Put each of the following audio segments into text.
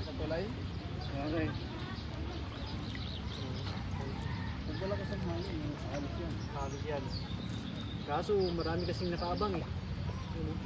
sa tulay. Okay. Pag wala ka sa hangin, alis yan. Halos yan. Kaso marami kasing nakaabang eh. Yun, oh.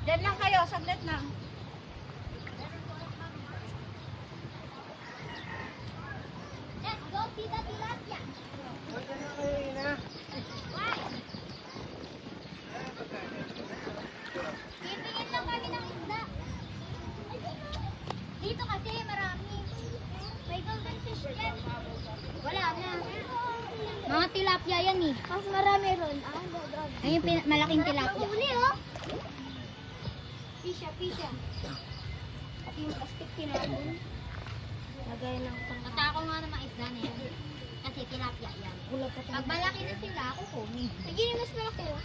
Diyan lang kayo, saglit lang. Let's go, Tita Tilapia. Titingin lang kami ng isda. Dito kasi marami. May golden fish yan. Wala na. Mga tilapia yan eh. Mas marami ron. Ayun yung malaking tilapia. Uli oh. Pisha, pisha. At yung plastic tinapon. Lagay lang pang... Matako nga ng mga isda na yan. Kasi tilapia yan. Pag malaki na sila, kukunin. Sige, mas malaki oh.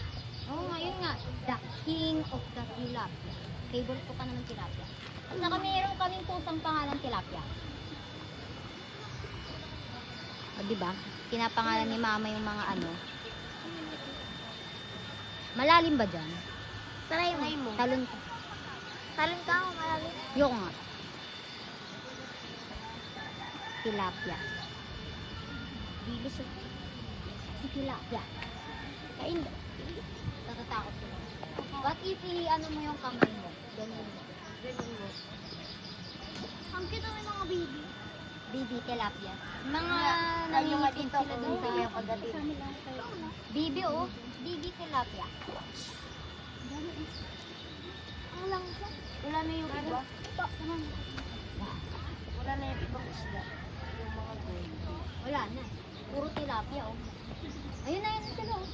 Oo, ngayon nga. The king of the tilapia. Favorite ko pa naman tilapia. At saka mayroon kaming pusang pangalan tilapia. O, diba? Pinapangalan ni mama yung mga ano. Malalim ba dyan? Try mo. Talon ka. Talon ka ako malalim? Yoko nga. Tilapia. Bilis oh. Tilapia. Kain ba? Natatakot ko. What if ano mo yung kamay mo? Ganun mo. Ganun mo. Ang cute naman mga baby. Baby tilapia. Mga nangingitim sila dun sa pagdating. Baby oh. Baby tilapia. Ang lang siya. Wala na yung iba. Wala na yung ibang isla. Yung mga gold. Wala na. Puro tilapia oh. Ayun na yun sila oh.